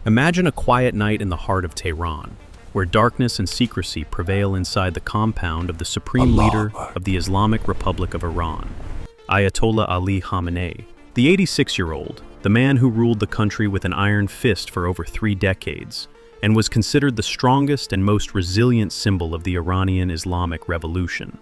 Imagine a quiet night in the heart of Tehran, where darkness and secrecy prevail inside the compound of the supreme leader of the Islamic Republic of Iran, Ayatollah Ali Khamenei. The 86-year-old, the man who ruled the country with an iron fist for over 3 decades, and was considered the strongest and most resilient symbol of the Iranian Islamic Revolution.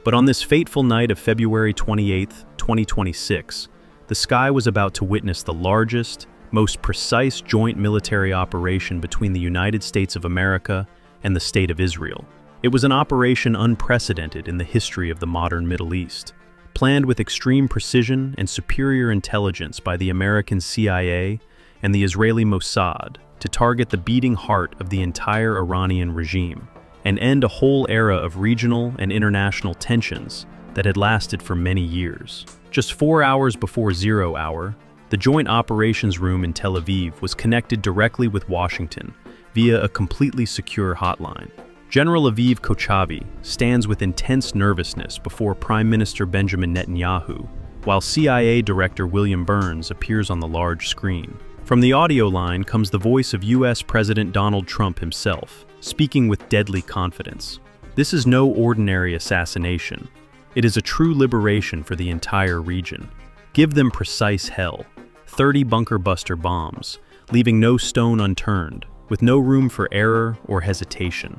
But on this fateful night of February 28, 2026, the sky was about to witness the largest, most precise joint military operation between the United States of America and the State of Israel. It was an operation unprecedented in the history of the modern Middle East, planned with extreme precision and superior intelligence by the American CIA and the Israeli Mossad to target the beating heart of the entire Iranian regime and end a whole era of regional and international tensions that had lasted for many years. Just 4 hours before 0 hour, the Joint Operations Room in Tel Aviv was connected directly with Washington via a completely secure hotline. General Aviv Kochavi stands with intense nervousness before Prime Minister Benjamin Netanyahu, while CIA Director William Burns appears on the large screen. From the audio line comes the voice of U.S. President Donald Trump himself, speaking with deadly confidence. This is no ordinary assassination. It is a true liberation for the entire region. Give them precise hell. 30 bunker-buster bombs, leaving no stone unturned, with no room for error or hesitation.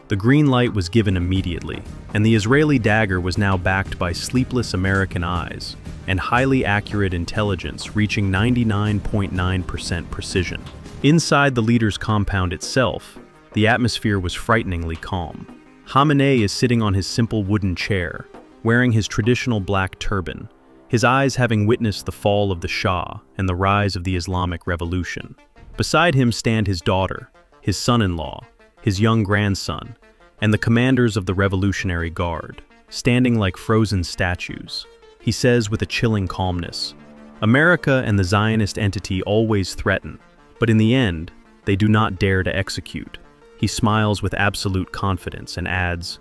The green light was given immediately, and the Israeli dagger was now backed by sleepless American eyes and highly accurate intelligence reaching 99.9% precision. Inside the leader's compound itself, the atmosphere was frighteningly calm. Khamenei is sitting on his simple wooden chair, wearing his traditional black turban, his eyes having witnessed the fall of the Shah and the rise of the Islamic Revolution. Beside him stand his daughter, his son-in-law, his young grandson, and the commanders of the Revolutionary Guard, standing like frozen statues. He says with a chilling calmness, "America and the Zionist entity always threaten, but in the end, they do not dare to execute." He smiles with absolute confidence and adds,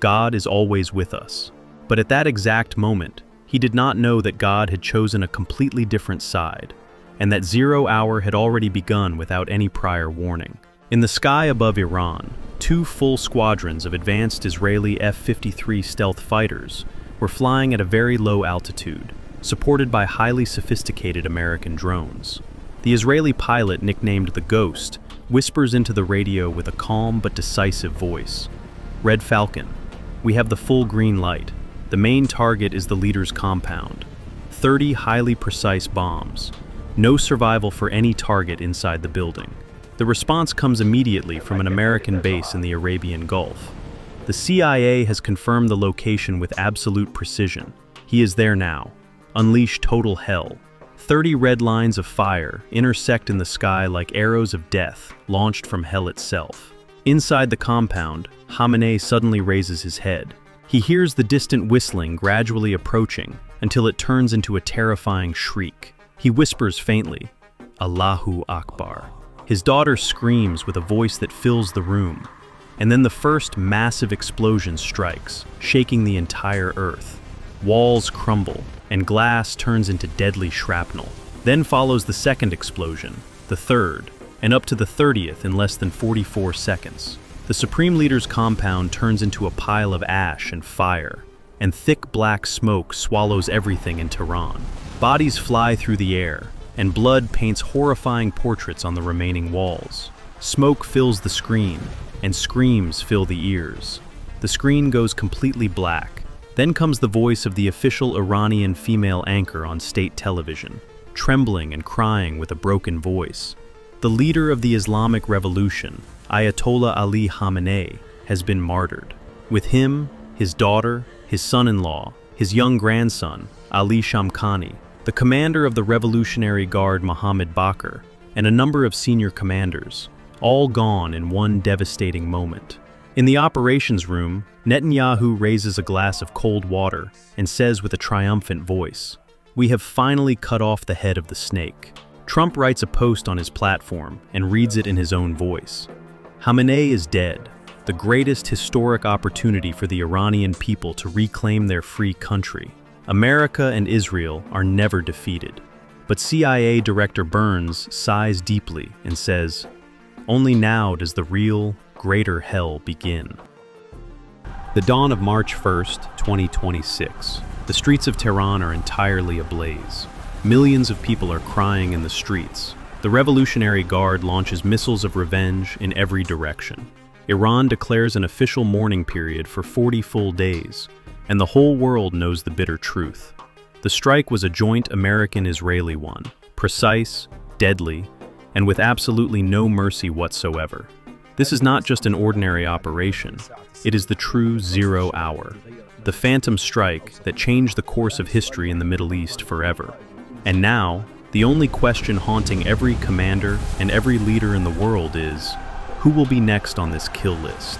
"God is always with us." But at that exact moment, he did not know that God had chosen a completely different side, and that 0 hour had already begun without any prior warning. In the sky above Iran, 2 full squadrons of advanced Israeli F-53 stealth fighters were flying at a very low altitude, supported by highly sophisticated American drones. The Israeli pilot, nicknamed the Ghost, whispers into the radio with a calm but decisive voice. "Red Falcon, we have the full green light. The main target is the leader's compound. 30 highly precise bombs. No survival for any target inside the building." The response comes immediately from an American base in the Arabian Gulf. The CIA has confirmed the location with absolute precision. He is there now. Unleash total hell. 30 red lines of fire intersect in the sky like arrows of death launched from hell itself. Inside the compound, Khamenei suddenly raises his head. He hears the distant whistling gradually approaching until it turns into a terrifying shriek. He whispers faintly, "Allahu Akbar." His daughter screams with a voice that fills the room, and then the first massive explosion strikes, shaking the entire earth. Walls crumble, and glass turns into deadly shrapnel. Then follows the second explosion, the third, and up to the 30th in less than 44 seconds. The Supreme Leader's compound turns into a pile of ash and fire, and thick black smoke swallows everything in Tehran. Bodies fly through the air, and blood paints horrifying portraits on the remaining walls. Smoke fills the screen, and screams fill the ears. The screen goes completely black. Then comes the voice of the official Iranian female anchor on state television, trembling and crying with a broken voice. The leader of the Islamic Revolution, Ayatollah Ali Khamenei, has been martyred. With him, his daughter, his son-in-law, his young grandson, Ali Shamkhani, the commander of the Revolutionary Guard Mohammed Bakr, and a number of senior commanders, all gone in one devastating moment. In the operations room, Netanyahu raises a glass of cold water and says with a triumphant voice, "We have finally cut off the head of the snake." Trump writes a post on his platform and reads it in his own voice. Khamenei is dead, the greatest historic opportunity for the Iranian people to reclaim their free country. America and Israel are never defeated. But CIA Director Burns sighs deeply and says, "Only now does the real, greater hell begin." The dawn of March 1st, 2026. The streets of Tehran are entirely ablaze. Millions of people are crying in the streets. The Revolutionary Guard launches missiles of revenge in every direction. Iran declares an official mourning period for 40 full days, and the whole world knows the bitter truth. The strike was a joint American-Israeli one, precise, deadly, and with absolutely no mercy whatsoever. This is not just an ordinary operation, it is the true zero hour, the phantom strike that changed the course of history in the Middle East forever. And now, the only question haunting every commander and every leader in the world is, who will be next on this kill list?